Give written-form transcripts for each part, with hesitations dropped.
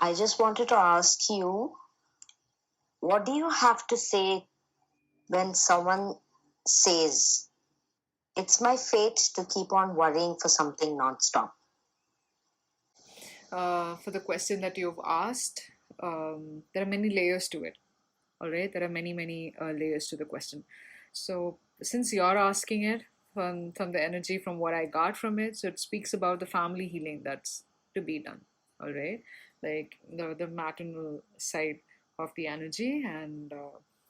I just wanted to ask you, what do you have to say when someone says, it's my fate to keep on worrying for something nonstop? For the question that you've asked, there are many layers to it. All right, there are many layers to the question. So since you're asking it from the energy from what I got from it, so it speaks about the family healing that's to be done. All right, like the maternal side of the energy, and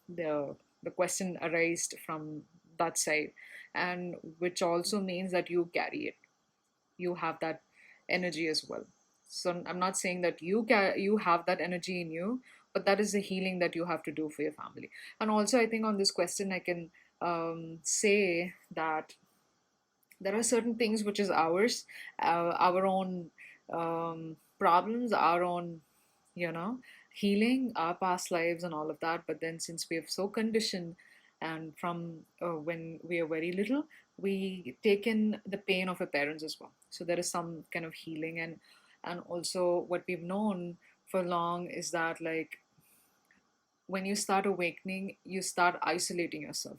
the question arised from that side, and which also means that you carry it, you have that energy as well. So I'm not saying that you have that energy in you, but that is the healing that you have to do for your family. And also, I think on this question, I can say that there are certain things which is ours, our own problems, our own, you know, healing, our past lives, and all of that. But then, since we have so conditioned, and from when we are very little, we take in the pain of our parents as well. So there is some kind of healing, and also what we've known for long is that, like, when you start awakening, you start isolating yourself,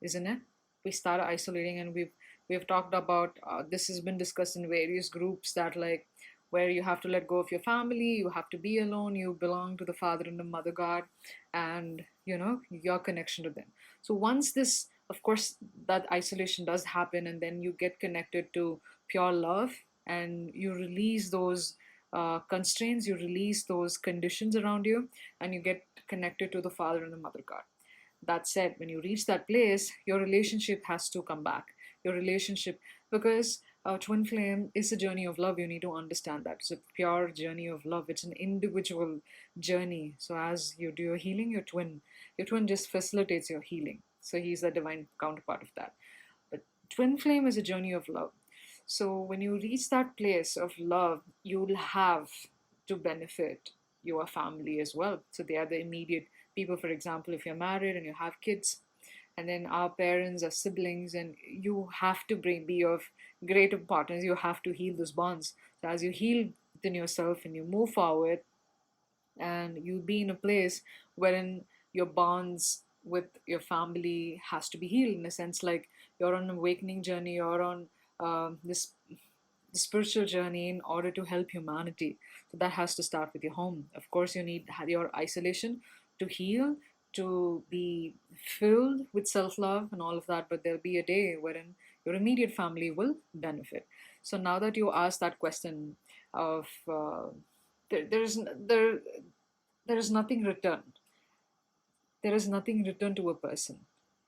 isn't it? We start isolating, and we've talked about this has been discussed in various groups, that, like, where you have to let go of your family, you have to be alone, you belong to the father and the mother god, and your connection to them. So once this, of course, that isolation does happen, and then you get connected to pure love, and you release those constraints, you release those conditions around you, and you get connected to the father and the mother god. That said, when you reach that place, your relationship has to come back. Your relationship, because twin flame is a journey of love. You need to understand that it's a pure journey of love. It's an individual journey. So as you do your healing, your twin just facilitates your healing. So he's the divine counterpart of that. But twin flame is a journey of love. So when you reach that place of love, you'll have to benefit your family as well. So they are the immediate people. For example, if you're married and you have kids, and then our parents, our siblings, and you have to be of great importance. You have to heal those bonds. So as you heal within yourself and you move forward, and you be in a place wherein your bonds with your family has to be healed, in a sense, like you're on an awakening journey, you're on this spiritual journey in order to help humanity. So that has to start with your home. Of course, you need your isolation to heal, to be filled with self-love and all of that, but there'll be a day wherein your immediate family will benefit. So now that you asked that question of there there is nothing returned, there is nothing returned to a person,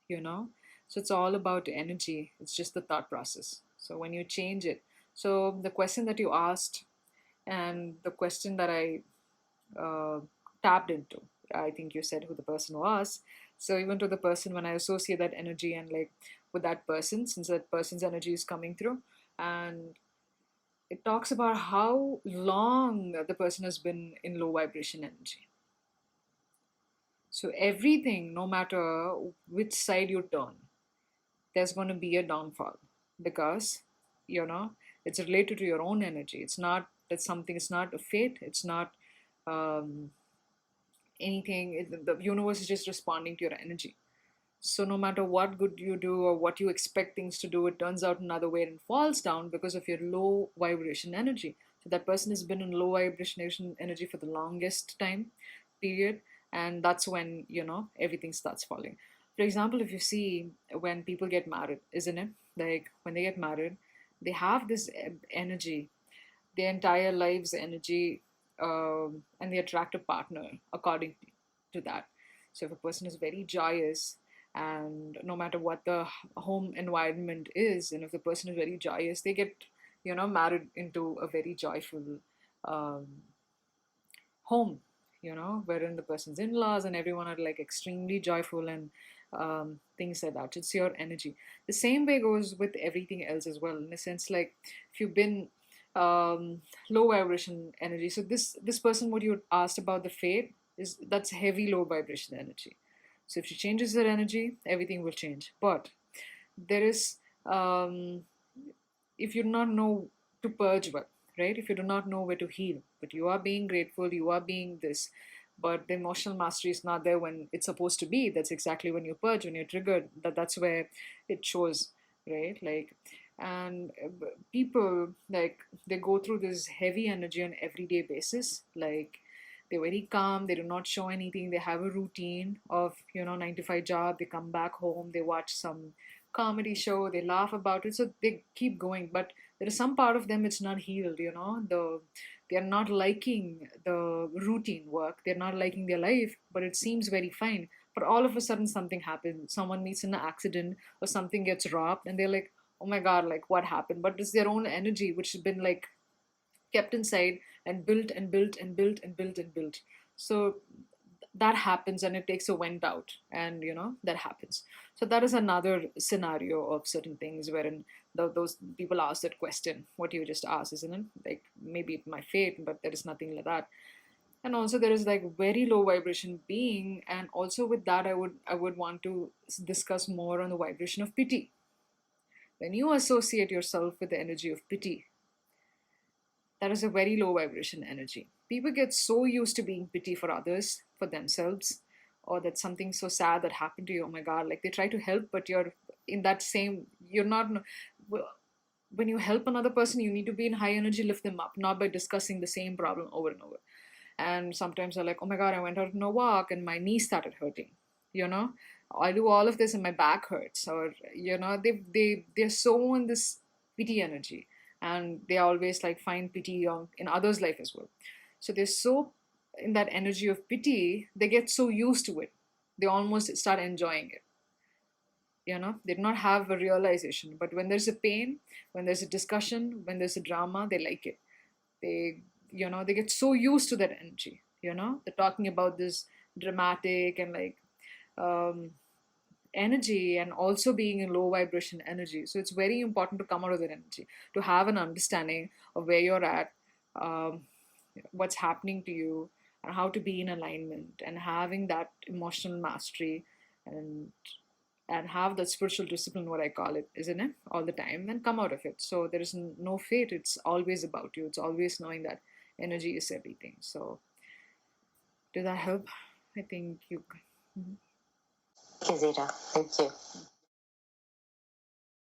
you know. So it's all about energy, it's just the thought process. So when you change it, so the question that you asked, and the question that I uh, tapped into, I think you said who the person was. So even to the person, when I associate that energy and, like, with that person, since that person's energy is coming through, and it talks about how long the person has been in low vibration energy. So everything, no matter which side you turn, there's going to be a downfall, because you know it's related to your own energy. It's not that something, it's not a fate, it's not um, anything. The universe is just responding to your energy. So no matter what good you do or what you expect things to do, it turns out another way and falls down because of your low vibration energy. So that person has been in low vibration energy for the longest time period, and that's when everything starts falling. For example, if you see when people get married, isn't it? Like when they get married, they have this energy, their entire life's energy, and they attract a partner according to that. So if a person is very joyous, and no matter what the home environment is, and if the person is very joyous, they get married into a very joyful um, home, wherein the person's in-laws and everyone are like extremely joyful, and things like that. It's your energy. The same way goes with everything else as well, in a sense, like if you've been low vibration energy. So this person, what you asked about the fate, is that's heavy low vibration energy. So if she changes her energy, everything will change. But there is, if you do not know to purge well, right? If you do not know where to heal, but you are being grateful, you are being this, but the emotional mastery is not there when it's supposed to be. That's exactly when you purge, when you're triggered. That's where it shows, right? Like, and people, like, they go through this heavy energy on everyday basis. Like, they're very calm, they do not show anything, they have a routine of, 9 to 5 job, they come back home, they watch some comedy show, they laugh about it, so they keep going. But there is some part of them it's not healed, they're not liking the routine work, they're not liking their life, but it seems very fine. But all of a sudden something happens, someone meets in an accident or something gets robbed, and they're like, oh my god, like what happened? But it's their own energy which has been like kept inside and built and built and built and built and built. So that happens, and it takes a vent out, and that happens. So that is another scenario of certain things wherein those people ask that question, what you just asked, isn't it? Like, maybe my fate, but there is nothing like that. And also there is like very low vibration being, and also with that I would want to discuss more on the vibration of pity. When you associate yourself with the energy of pity, that is a very low vibration energy. People get so used to being pity for others, for themselves, or that something so sad that happened to you. Oh my God, like they try to help, but you're in that same, you're not. When you help another person, you need to be in high energy, lift them up, not by discussing the same problem over and over. And sometimes I'm like, oh my God, I went out on a walk and my knee started hurting. You know, I do all of this and my back hurts. Or, they're so in this pity energy, and they always like find pity in others' life as well. So they're so in that energy of pity, they get so used to it. They almost start enjoying it. They do not have a realization. But when there's a pain, when there's a discussion, when there's a drama, they like it. They get so used to that energy. They're talking about this dramatic and like um, energy, and also being in low vibration energy. So it's very important to come out of that energy, to have an understanding of where you're at, um, what's happening to you, and how to be in alignment, and having that emotional mastery, and have that spiritual discipline, what I call it, isn't it, all the time, and come out of it. So there is no fate. It's always about you. It's always knowing that energy is everything. So did that help? I think you. Mhm. Okay, Zita. Thank you.